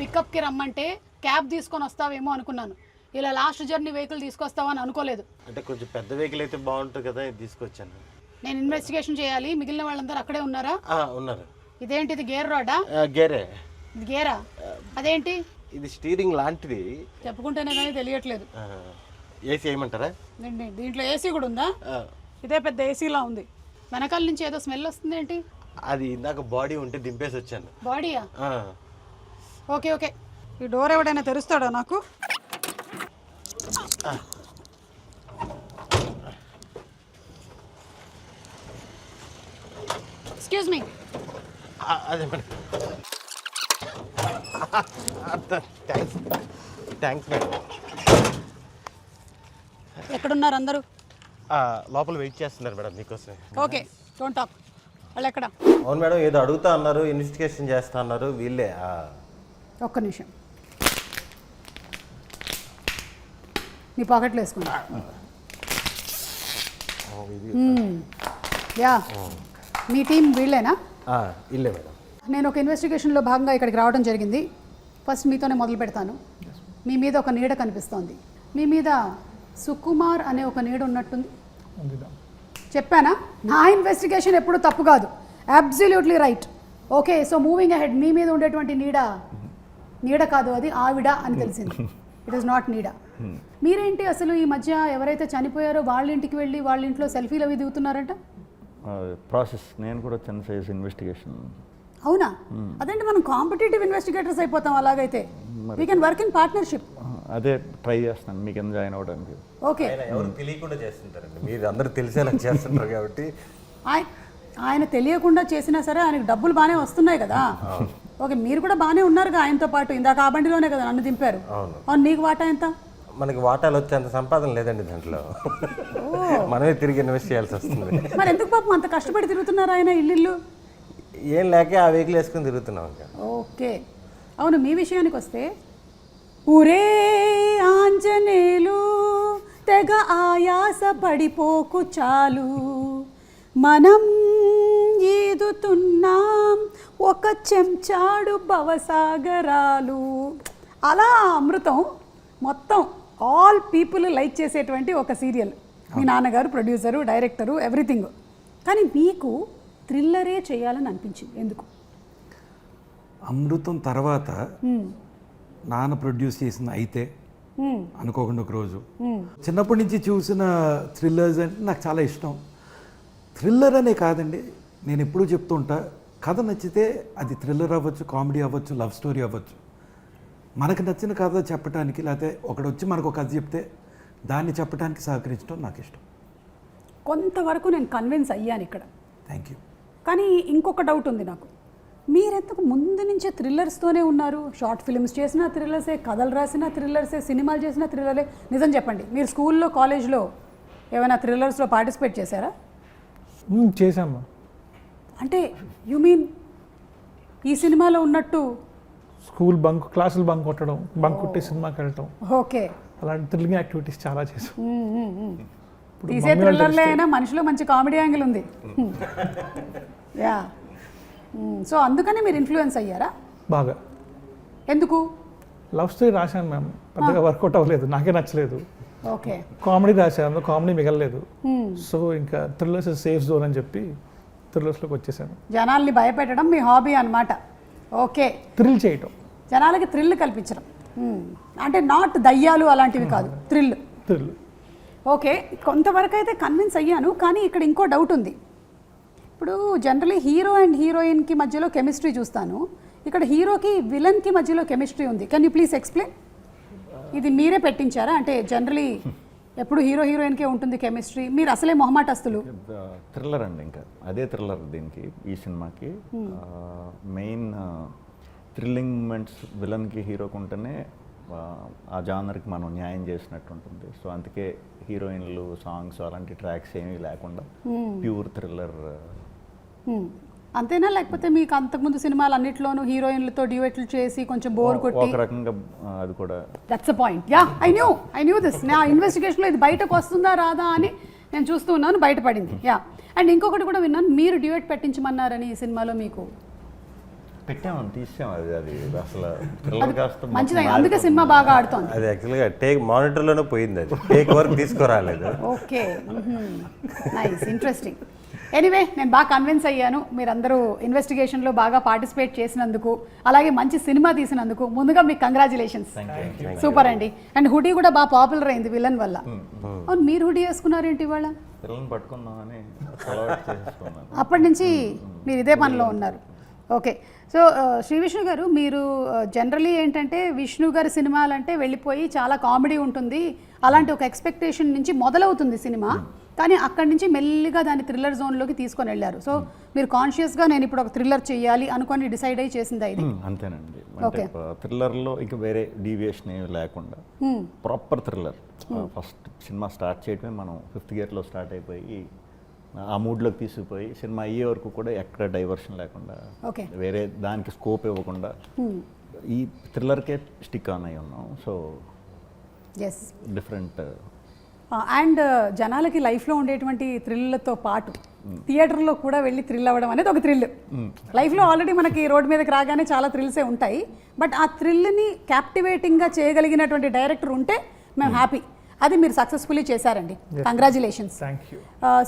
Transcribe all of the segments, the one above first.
పికప్కి రమ్మంటే క్యాబ్ తీసుకొని వస్తావేమో అనుకున్నాను. ఇలా లాస్ట్ జర్నీ వెహికల్ తీసుకొస్తావని అనుకోలేదు. అంటే కొంచెం పెద్ద వెహికల్ అయితే బాగుంటుంది కదా, ఇది తీసుకొచ్చాను. నేను ఇన్వెస్టిగేషన్ చేయాలి, మిగిలిన వాళ్ళందరూ అక్కడే ఉన్నారా? ఉన్నారు. ఇదేంటి, ఇది గేర్ రాడా? గేరే. ఇది గేరా? అదేంటి? ఇది స్టీరింగ్ లాంటిది. చెప్పుకుంటేనే కానీ తెలియట్లేదు. ఏసీ వేయమంటారా? దీంట్లో ఏసీ కూడా ఉందా? ఇదే పెద్ద ఏసీలా ఉంది. వెనకాల నుంచి ఏదో స్మెల్ వస్తుంది ఏంటి? అది ఇందాక బాడీ ఉంటే దింపేసి వచ్చాను. బాడీయా? Okay okay. ఈ డోర్ ఎవడైనా తెరుస్తాడా నాకు? Excuse me. అదే మేడం. Thanks madam. ఎక్కడున్నారు అందరూ? లోపల వెయిట్ చేస్తున్నారు మేడం మీకోసం. Okay, don't talk. వాళ్ళు ఎక్కడ? అవును మేడం, ఏదో అడుగుతా అన్నారు, ఇన్వెస్టిగేషన్ చేస్తా అన్నారు. వీళ్ళే. ఒక్క నిమిషం, నీ పాకెట్లో వేసుకుంటా. యా, మీ టీం వీళ్ళేనా? ఇల్లే మేడం. నేను ఒక ఇన్వెస్టిగేషన్లో భాగంగా ఇక్కడికి రావడం జరిగింది. ఫస్ట్ మీతోనే మొదలు పెడతాను. మీ మీద ఒక నీడ కనిపిస్తోంది. మీ మీద సుకుమార్ అనే ఒక నీడ ఉన్నట్టుంది. చెప్పానా? నా ఇన్వెస్టిగేషన్ ఎప్పుడు తప్పు కాదు. Absolutely right. Okay, so moving ahead. మీ మీద ఉండేటువంటి నీడ కాదు, అది ఆవిడ అని తెలిసింది. ఇట్ ఈస్ నాట్ నీడ. మీరేంటి అసలు ఈ మధ్య ఎవరైతే చనిపోయారో వాళ్ళ ఇంటికి వెళ్ళి వాళ్ళ ఇంట్లో సెల్ఫీలు అవి దిగుతున్నారంట? ప్రాసెస్ నేను కూడా చిన్న సైజ్ ఇన్వెస్టిగేషన్. అవునా? అదేంటి, మనం కాంపిటేటివ్ ఇన్వెస్టిగేటర్స్ అయిపోతాం అలాగైతే. We can work in partnership. అదే ట్రై చేస్తాను మీకు ఎందుకు జాయిన్ అవ్వడానికి. ఓకే, ఎవరు తెలియకుండా చేస్తుంటారండి, మీరు అందరూ తెలిసేలా చేస్తుంటారు కాబట్టి. ఆయన తెలియకుండా చేసినా సరే ఆయనకు డబ్బులు బాగానే వస్తున్నాయి కదా. ఓకే, మీరు కూడా బాగానే ఉన్నారుగా ఆయనతో పాటు. ఇందాక ఆ బండిలోనే కదా నన్ను దింపారు. అవును, నీకు వాటా ఎంత? మనకి వాటాలు వచ్చేంత సంపాదన లేదండి దాంట్లో. మనమే తిరిగి ఇన్వెస్ట్ చేయాల్సి వస్తుంది. మరి ఎందుకు పాపం అంత కష్టపడి తిరుగుతున్నారు ఆయన ఇల్లు? ఏం లేక ఆ వెహికల్ వేసుకుని తిరుగుతున్నాం ఇంకా. ఓకే, అవును. మీ విషయానికి వస్తే, ఊరే ఆంజనేయులు తెగ ఆయాస పడిపోకు చాలు, మనం ఈదుతున్నాం ఒక చెంచాడు భవసాగరాలు. అలా అమృతం మొత్తం ఆల్ పీపుల్ లైక్ చేసేటువంటి ఒక సీరియల్. మీ నాన్నగారు ప్రొడ్యూసరు, డైరెక్టరు, ఎవ్రీథింగ్. కానీ మీకు థ్రిల్లరే చేయాలని అనిపించింది ఎందుకు? అమృతం తర్వాత నాన్న ప్రొడ్యూస్ చేసిన అయితే అనుకోకుండా ఒక రోజు, చిన్నప్పటి నుంచి చూసిన థ్రిల్లర్స్ అంటే నాకు చాలా ఇష్టం. థ్రిల్లర్ అనే కాదండి, నేను ఎప్పుడూ చెప్తుంటా, కథ నచ్చితే అది థ్రిల్లర్ అవ్వచ్చు, కామెడీ అవ్వచ్చు, లవ్ స్టోరీ అవ్వచ్చు. మనకు నచ్చిన కథ చెప్పడానికి, లేకపోతే ఒకడు వచ్చి మనకు ఒక కథ చెప్తే దాన్ని చెప్పడానికి సహకరించడం నాకు ఇష్టం. కొంతవరకు నేను కన్విన్స్ అయ్యాను ఇక్కడ. Thank you. కానీ ఇంకొక డౌట్ ఉంది నాకు. మీరెంతకు ముందు నుంచే థ్రిల్లర్స్తోనే ఉన్నారు? షార్ట్ ఫిల్మ్స్ చేసిన థ్రిల్లర్సే, కథలు రాసిన థ్రిల్లర్సే, సినిమాలు చేసిన థ్రిల్లరే. నిజం చెప్పండి, మీరు స్కూల్లో, కాలేజ్లో ఏమైనా థ్రిల్లర్స్లో పార్టిసిపేట్ చేశారా? చేశామ్మా. అంటే యు మీన్ ఈ సినిమాలో ఉన్నట్టు స్కూల్ బంక్, క్లాసులు బంక్ కొట్టడం, బంక్ కొట్టి సినిమాకి వెళ్ళటం, ఓకే, అలాంటి థ్రిల్లింగ్ యాక్టివిటీస్ చాలా చేసాం. తీసే థ్రిల్లర్లే అయినా మనిషిలో మంచి కామెడీ యాంగిల్ ఉంది. యా, సో అందుకని మీరు ఇన్ఫ్లుయెన్స్ అయ్యారా బాగా? ఎందుకు? లవ్ స్టోరీ రాశాను మ్యామ్, పెద్దగా వర్కౌట్ అవ్వలేదు, నాకే నచ్చలేదు. ఓకే, కామెడీ రాశాను, కామెడీ మిగలలేదు. సో ఇంకా థ్రిల్లర్స్ సేఫ్ జోన్ అని చెప్పి థ్రిల్లర్స్లోకి వచ్చేసాను. జనాల్ని భయపెట్టడం మీ హాబీ అన్నమాట. ఓకే, థ్రిల్ చేయటం, జనాలకి థ్రిల్ కల్పించడం. అంటే నాట్ దయ్యాలు అలాంటివి కాదు, థ్రిల్. ఓకే, కొంతవరకు అయితే కన్విన్స్ అయ్యాను. కానీ ఇక్కడ ఇంకో డౌట్ ఉంది. ఇప్పుడు జనరలీ హీరో అండ్ హీరోయిన్కి మధ్యలో కెమిస్ట్రీ చూస్తాను, ఇక్కడ హీరోకి విలన్కి మధ్యలో కెమిస్ట్రీ ఉంది. Can you please explain? ఇది మీరే పెట్టించారా? అంటే జనరలీ ఎప్పుడు హీరో హీరోయిన్కే ఉంటుంది కెమిస్ట్రీ, మీరు అసలే మొహమాటస్తులు. థ్రిల్లర్ అండి, ఇంకా అదే థ్రిల్లర్ దీనికి, ఈ సినిమాకి. మెయిన్ థ్రిల్లింగ్ మూమెంట్స్ విలన్కి హీరోకి ఉంటేనే ఆ జానర్కి మనం న్యాయం చేసినట్టు ఉంటుంది. సో అందుకే హీరోయిన్లు, సాంగ్స్ అలాంటి ట్రాక్స్ ఏమీ లేకుండా ప్యూర్ థ్రిల్లర్. అంతేనా? లేకపోతే మీకు అంతకుముందు సినిమాలు అన్నిట్లోనూ హీరోయిన్లతో డ్యూయెట్లు చేసి కొంచెం బోర్ కొట్టి? ఒక రకంగా అది కూడా. That's a point. Yeah, I knew this. నా ఇన్వెస్టిగేషన్లో ఇది బయటకు వస్తుందా రాదా అని నేను చూస్తూ ఉన్నాను, బయటపడింది. యా, అండ్ ఇంకొకటి కూడా విన్నాను, మీరు డ్యూయెట్ పెట్టించమన్నారని ఈ సినిమాలో మీకు. పెట్టామని తీసాం అది అసలు థ్రిల్లర్ కాస్త మంచిది, అందుకే సినిమా బాగా ఆడుతోంది. అది యాక్చువల్గా టేక్ మానిటర్లోనే పోయింది, అది టేక్ వరకు తీసుకురాలేదు. Okay, nice, interesting. ఎనీవే, నేను బాగా కన్విన్స్ అయ్యాను మీరందరూ ఇన్వెస్టిగేషన్లో బాగా పార్టిసిపేట్ చేసినందుకు, అలాగే మంచి సినిమా తీసినందుకు ముందుగా మీకు కంగ్రాచులేషన్స్. సూపర్ అండి. అండ్ హుడీ కూడా బాగా పాపులర్ అయింది విలన్ వల్ల. అవును, మీరు హుడీ వేసుకున్నారేంటి ఇవాళ? పిల్లల్ని పట్టుకుందామని అలవాటు చేసుకున్నాను. అప్పటి నుంచి మీరు ఇదే పనిలో ఉన్నారు. ఓకే, సో శ్రీ విష్ణు గారు, మీరు జనరలీ ఏంటంటే విష్ణు గారి సినిమాలంటే వెళ్ళిపోయి చాలా కామెడీ ఉంటుంది, అలాంటి ఒక ఎక్స్పెక్టేషన్ నుంచి మొదలవుతుంది సినిమా, కానీ అక్కడి నుంచి మెల్లిగా దాన్ని థ్రిల్లర్ జోన్లోకి తీసుకొని వెళ్ళారు. సో మీరు కాన్షియస్గా నేను ఇప్పుడు ఒక థ్రిల్లర్ చేయాలి అనుకొని డిసైడ్ అయ్యి చేసిందా ఇది? అంతేనండి. అంటే థ్రిల్లర్లో ఇంకా వేరే డీవియేషన్ ఏమి లేకుండా proper thriller. First cinema start చేయడమే మనం 5th గేర్లో స్టార్ట్ అయిపోయి ఆ మూడ్లోకి తీసుకుపోయి సినిమా అయ్యే వరకు కూడా ఎక్కడ డైవర్షన్ లేకుండా, వేరే దానికి స్కోప్ ఇవ్వకుండా ఈ థ్రిల్లర్కే స్టిక్ ఆన్ అయి ఉన్నాం. So yes, different. అండ్ జనాలకి లైఫ్లో ఉండేటువంటి థ్రిల్లతో పాటు థియేటర్లో కూడా వెళ్ళి థ్రిల్ అవ్వడం అనేది ఒక థ్రిల్. లైఫ్లో ఆల్రెడీ మనకి రోడ్ మీదకి రాగానే చాలా థ్రిల్సే ఉంటాయి, బట్ ఆ థ్రిల్ని క్యాప్టివేటింగ్గా చేయగలిగినటువంటి డైరెక్టర్ ఉంటే మేము హ్యాపీ. అది మీరు సక్సెస్ఫుల్లీ చేశారండి, కంగ్రాచులేషన్స్. Thank you.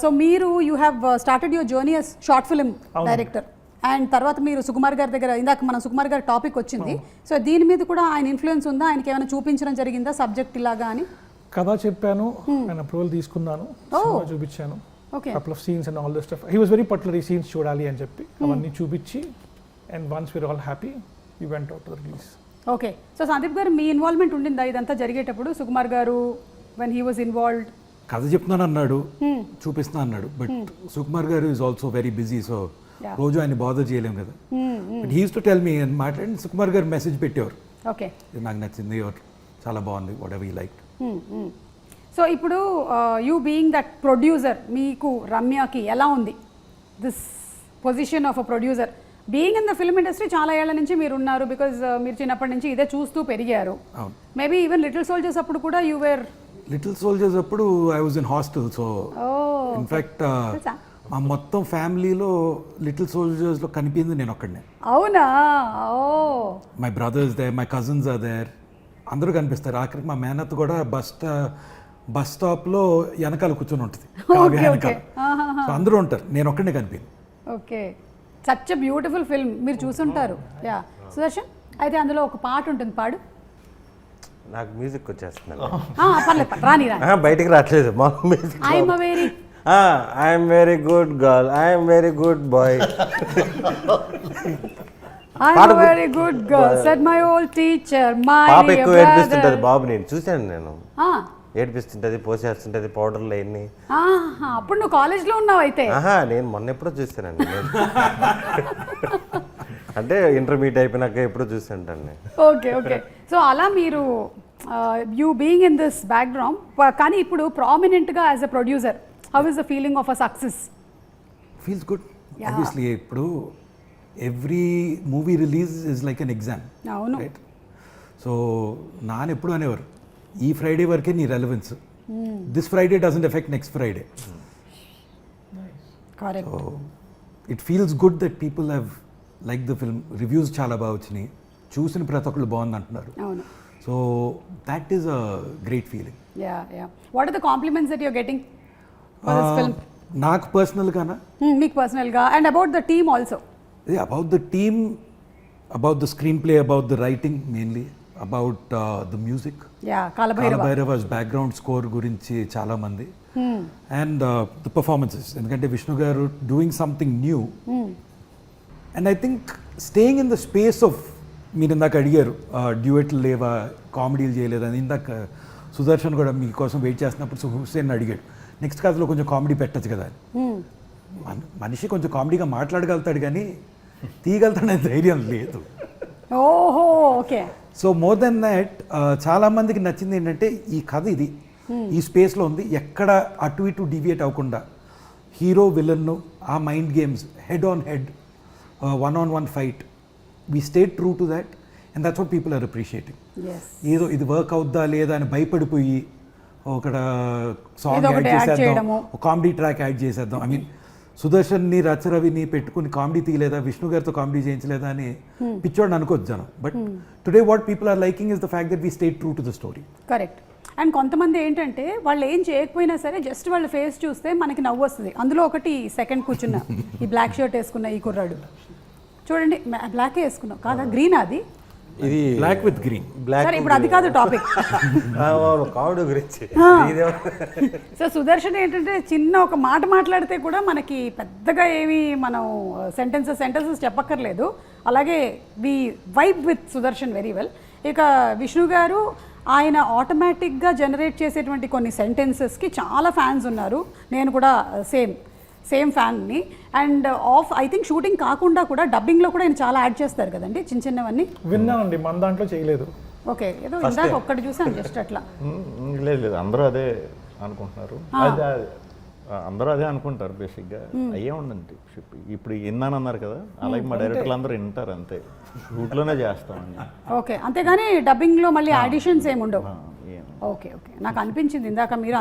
సో మీరు you have started your journey as short film director, and తర్వాత మీరు సుకుమార్ గారి దగ్గర, ఇందాక మన సుకుమార్ గారి టాపిక్ వచ్చింది, సో దీని మీద కూడా ఆయన ఇన్ఫ్లుయెన్స్ ఉందా? ఆయనకి ఏమైనా చూపించడం జరిగిందా సబ్జెక్ట్ ఇలాగా అని? కథ చెప్పాను, ఆయన అప్రూవల్ తీసుకున్నాను, సినిమా చూపించాను, couple of scenes and all this stuff. He was very particular, ఈ సీన్స్ చూడాలి అని చెప్పి అవన్నీ చూపించి, and once we're all happy we went out to the release. Okay, so Sandeep గారు మీ ఇన్వాల్వ్మెంట్ ఉండిందా ఇదంతా జరిగేటప్పుడు? సుకుమార్ గారు వెన్ హీ వాజ్ ఇన్వాల్వ్డ్, కథ చెప్తున్నాను అన్నాడు, చూపిస్తున్నా అన్నాడు, బట్ సుకుమార్ గారు is also very busy, so రోజు ఆయన బాధ చేయలేము కదా. But he use to tell me అని మాట్లాడి సుకుమార్ గారు మెసేజ్ పెట్టేవారు, ఓకే ఇది నాకు నచ్చింది, చాలా బాగుంది, what ever you like. So ఇప్పుడు యూ బీయింగ్ దట్ ప్రొడ్యూసర్, మీకు రమ్యకి ఎలా ఉంది this position of a producer? Being in the film industry చాలా ఏళ్ల నుంచి మీరు ఉన్నారు, బికాజ్ మీరు చిన్నప్పటి నుంచి ఇదే చూస్తూ పెరిగారు. మేబీ ఈవెన్ లిటిల్ సోల్జర్స్ అప్పుడు కూడా యూ వేర్. లిటిల్ సోల్జర్స్ అప్పుడు I was in hostel, so in fact మా మొత్తం ఫ్యామిలీలో లిటిల్ సోల్జర్స్లో కనిపించింది నేను ఒక్కడనే. అవునా? Oh, my brothers there, my cousins are there, అందరూ కనిపిస్తారు. ఆఖరికి మా మేనత్ కూడా బస్ స్టాప్లో వెనకాల కూర్చొని ఉంటుంది, వెనకాల. సో అందరూ ఉంటారు, నేను ఒక్కడనే కనిపించింది. Okay, such a beautiful film, మీరు చూసుంటారు. యా, సుదర్శన్, అయితే అందులో ఒక పాట ఉంటుంది, పాడు. నాకు మ్యూజిక్ వచ్చేస్తున్నాను, పర్లేదు, రాని బయటికి రావట్లేదు మా music. I'm very good girl, I'm very good boy, I'm a very good girl, said my old teacher, my పాప dear ఎక్కువ brother. ఏడిపిస్తుంటది బాబు, నేను చూశాను, నేను Ah, ఏడిపిస్తుంటది, పోసేస్తుంటది పౌడర్లు అన్ని. అప్పుడు నువ్వు కాలేజ్లో ఉన్నావు అయితే? నేను మొన్న ఎప్పుడో చూసానండి, అంటే ఇంటర్మీడియట్ అయిపోయినాక ఎప్పుడో చూసాంటండి. Okay, okay. సో అలా మీరు you being in this background, కానీ ఇప్పుడు ప్రామినెంట్గా as a producer, how is the feeling of a success? Feels good. Obviously ఇప్పుడు every movie release is like an exam, అవును. రైట్? సో నాన్న ఎప్పుడు అనేవారు, ఈ ఫ్రైడే వరకే నీ relevance, this Friday doesn't affect next Friday. Correct. It feels good that people have like the film, reviews చాలా బాగా వచ్చినాయి, చూసిన ప్రతి ఒక్కళ్ళు బాగుంది అంటున్నారు. అవును. So that is a great feeling. Yeah, yeah. What are the compliments that you're getting for this film? నాకు పర్సనల్గానా? మీకు పర్సనల్గా, and about the team also. About the team, about the screenplay, about the writing mainly, about the music. Yeah, Kalabhairava's background score gurinchi chaala mandi, and the performances. Endukante Vishnu garu doing something new, and I think staying in the space of, meer indaka adigaru duet leva, comedy cheyaleda ani, indaka Sudarshan kuda mee kosam wait chestunappudu Hussein adigaru next కథలో కొంచెం comedy పెట్టచ్చు కదా. మనిషి కొంచెం కామెడీగా మాట్లాడగలుగుతాడు కానీ తీయగలుగుతాడనే ధైర్యం లేదు. ఓహో, okay. So more than that చాలామందికి నచ్చింది ఏంటంటే ఈ కథ ఇది ఈ స్పేస్లో ఉంది, ఎక్కడ అటు ఇటు డివియేట్ అవ్వకుండా హీరో విలన్ను ఆ mind games, head on head, one on one fight, we stayed true to that, and that's what people are appreciating. ఏదో ఇది వర్క్ అవుద్దా లేదా అని భయపడిపోయి ఒక సాంగ్ యాడ్ చేసేద్దాం, ఒక కామెడీ ట్రాక్ యాడ్ చేసేద్దాం. ఐ మీన్ సుదర్శన్ని రచరవిని పెట్టుకుని కామెడీ తీయలేదా, విష్ణు గారితో కామెడీ చేయించలేదా అని పిచ్చోడిని అనుకోవచ్చు జనం. But today what people are liking is the fact that we stay true to the story. Correct. And కొంతమంది ఏంటంటే వాళ్ళు ఏం చేయకపోయినా సరే జస్ట్ వాళ్ళ ఫేస్ చూస్తే మనకి నవ్వు వస్తుంది. అందులో ఒకటి సెకండ్ కూర్చున్న ఈ బ్లాక్ షర్ట్ వేసుకున్న ఈ కుర్రాడు చూడండి, బ్లాకే వేసుకున్నావు కాదా, గ్రీన్ అది ఇది బ్లాక్ విత్ గ్రీన్. బ్లాక్ సరే ఇప్పుడు అది కాదు టాపిక్. కావుడు గురించి సో సుదర్శన్ ఏంటంటే చిన్న ఒక మాట మాట్లాడితే కూడా మనకి పెద్దగా ఏమి మనం సెంటెన్సెస్ చెప్పక్కర్లేదు. అలాగే we vibe with Sudarshan very well. ఇక విష్ణు గారు ఆయన ఆటోమేటిక్గా జనరేట్ చేసేటువంటి కొన్ని సెంటెన్సెస్కి చాలా ఫ్యాన్స్ ఉన్నారు. నేను కూడా సేమ్ ఫ్యాన్ని. అండ్ ఐ థింక్ షూటింగ్ కాకుండా కూడా డబ్బింగ్లో కూడా ఆయన చాలా యాడ్ చేస్తారు కదండి, చిన్న చిన్నవన్నీ. విన్నామండి, మన దాంట్లో చేయలేదు. ఓకే, ఏదో ఇందాక ఒక్కటి చూసాను జస్ట్ అట్లా. లేదు అందరూ అదే అనుకుంటున్నారు. అందరూ అదే అనుకుంటారు బేసిక్గా. అయ్యే ఉండండి ఇప్పుడు విన్నానన్నారు కదా, అలాగే మా డైరెక్టర్లు అందరూ వింటారు అంతే, షూట్లోనే చేస్తామండి. ఓకే, అంతేగాని డబ్బింగ్లో మళ్ళీ ఆడిషన్స్ ఏమి ఉండవు. ఓకే, నాకు అనిపించింది ఇందాక మీరు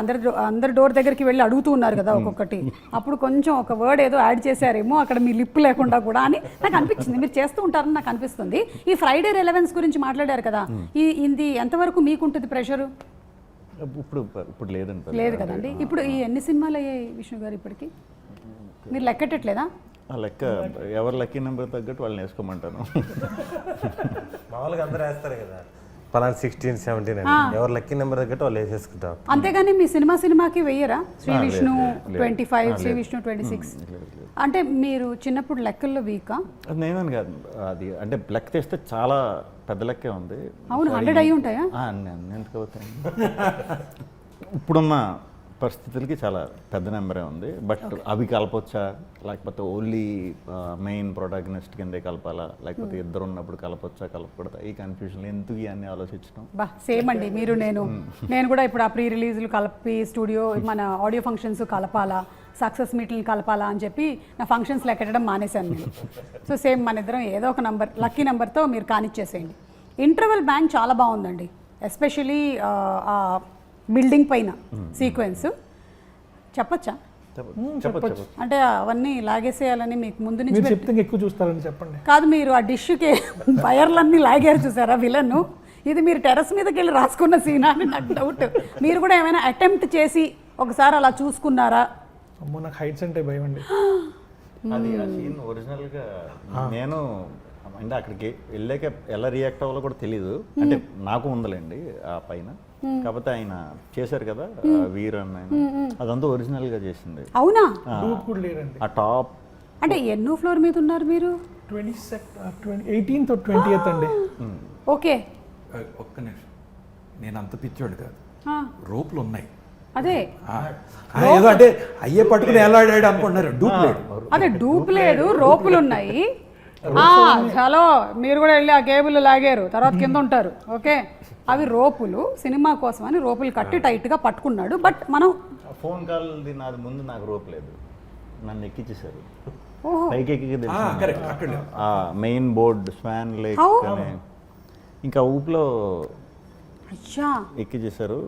అందరి డోర్ దగ్గరికి వెళ్ళి అడుగుతూ ఉన్నారు కదా ఒక్కొక్కటి, అప్పుడు కొంచెం ఒక వర్డ్ ఏదో యాడ్ చేశారేమో అక్కడ మీ లిప్ లేకుండా కూడా అని నాకు అనిపించింది. మీరు చేస్తూ ఉంటారని నాకు అనిపిస్తుంది. ఈ ఫ్రైడే రెలవెన్స్ గురించి మాట్లాడారు కదా, ఇది ఎంతవరకు మీకుంటుంది ప్రెషరు? ఇప్పుడు లేదండి. లేదు కదండి. ఇప్పుడు ఈ ఎన్ని సినిమాలు అయ్యాయి విష్ణు గారు ఇప్పటికి, మీరు లెక్కెట్టట్లేదా? ఆ లెక్క ఎవరు లక్కీ నెంబర్ తగ్గట్టు వాళ్ళని వేసుకోమంటాను. మామూలుగా అందరూ వేస్తారు కదా, పలానా 16, 17 అని, ఎవరు లక్కీ నెంబర్ తగ్గట్టు వాళ్ళు వేసేసుకుంటాం. అంతేగాని మీ సినిమాకి వెయ్యరా? శ్రీ విష్ణు 25, శ్రీ విష్ణు 26. అంటే మీరు చిన్నప్పుడు లెక్కల్లో వీకా? నేనని కాదు, అది అంటే లెక్క తెస్తే చాలా పెద్ద లెక్కే ఉంది. అవును, 100 అయి ఉంటాయా? ఎందుకు అవుతాయి, ఇప్పుడున్న పరిస్థితులకి చాలా పెద్ద నెంబరే ఉంది. బట్ అవి కలపొచ్చా, లేకపోతే ఓన్లీ మెయిన్ ప్రొటాగనిస్ట్ కిందే కలపాలా, లేకపోతే ఇద్దరు ఉన్నప్పుడు కలపొచ్చా కలపకూడదా, ఈ కన్ఫ్యూజన్ ఎందుకు ఇవన్నీ ఆలోచించడం. సేమ్ అండి, మీరు నేను కూడా ఇప్పుడు ఆ ప్రీ రిలీజులు కలిపి స్టూడియో మన ఆడియో ఫంక్షన్స్ కలపాలా, సక్సెస్ మీట్లను కలపాలా అని చెప్పి నా ఫంక్షన్స్ లెక్కడం మానేశాను నేను. సో సేమ్ మన ఇద్దరం ఏదో ఒక నంబర్, లక్కీ నెంబర్తో మీరు కానిచ్చేసేయండి. ఇంటర్వెల్ బ్యాంక్ చాలా బాగుందండి, ఎస్పెషలీ బిల్డింగ్ పైన సీక్వెన్స్ చెప్పచ్చా? అంటే అవన్నీ లాగేసేయాలని మీకు ముందు నుంచి చెప్తే ఎక్కువ చూస్తారని చెప్పండి. కాదు, మీరు ఆ డిష్కి వైర్లన్నీ లాగారు చూసారా విలన్, ఇది మీరు టెర్రస్ మీదకి వెళ్ళి రాసుకున్న సీనా అని నాకు డౌట్. మీరు కూడా ఏమైనా అటెంప్ట్ చేసి ఒకసారి అలా చూసుకున్నారా? అమ్మో, నాకు హైట్స్ అంటే భయం అండి. అది ఆ సీన్ ఒరిజినల్గా నేను అంటే అక్కడికి వెళ్ళాక ఎలా రియాక్ట్ అవ్వాలో కూడా తెలీదు. అంటే నాకు ఉందలేండి ఆ పైన, కాకపోతే ఆయన చేశారు కదా వీర్ అన్న ఆయన, అదంతా ఒరిజినల్ గా చేసింది. అవునా? ఆ టాప్ అంటే ఎన్నో ఫ్లోర్ మీద ఉన్నారు మీరు? 18th or 20th అండి. ఓకే, ఒక్క నిమిషం, నేను అంత పిచ్చోడు కాదు, రోపులు ఉన్నాయి. అదే ఏదో అంటే అయ్యే పట్టుకుని ఎలాడాడు అనుకుంటున్నారు, డూప్ లేదు. అదే డూప్ లేదు, రోపులు ఉన్నాయి. హలో, మీరు కూడా వెళ్ళి ఆ కేబుల్ లాగారు, తర్వాత కింద ఉంటారు. ఓకే, అవి రోపులు, సినిమా కోసం అని రోపులు కట్టి టైట్గా పట్టుకున్నాడు. బట్ మనం ఫోన్ కాల్ నాది ముందు నాకు రోప్ లేదు, నన్ను ఎక్కించేశారు పైకి ఎక్కి మెయిన్ బోర్డ్ స్వాన్ లేక్ అనే ఇంకా ఊపులో ఎక్కించేశారు.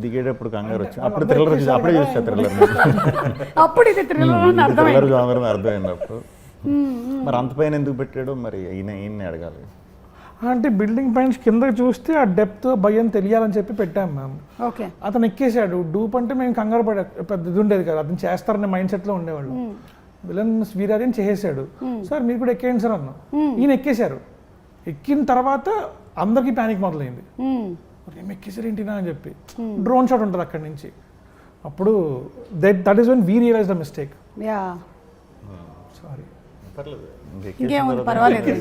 దిగేటప్పుడు కంగారు వచ్చి అప్పుడు థ్రిల్లర్ అప్పుడే చూస్తారు, థ్రిల్లర్ జానర్ అర్థమైంది అప్పుడు. మరి అంత పైన ఎందుకు పెట్టాడో మరి ఈయన అడగాలి. అంటే బిల్డింగ్ పైన కింద చూస్తే ఆ డెప్త్ భయం తెలియాలని చెప్పి పెట్టాం మ్యామ్. ఓకే, అతను ఎక్కేసాడు. డూప్ అంటే మేము కంగారు పడే పెద్ద ఇది ఉండేది కదా, అతను చేస్తారనే మైండ్ సెట్లో ఉండేవాళ్ళు. విలన్ వీరార్యన్ చేసేసాడు, సార్ మీరు కూడా ఎక్కేయండి సార్ అన్నాం. ఈయన ఎక్కేశారు. ఎక్కిన తర్వాత అందరికీ ప్యానిక్ మొదలైంది, ఏం ఎక్కేసారు ఏంటినా అని చెప్పి. డ్రోన్ షాట్ ఉంటుంది అక్కడి నుంచి. అప్పుడు that is when we realise the mistake. Sorry, ఇంకేముంది, పర్వాలేదు.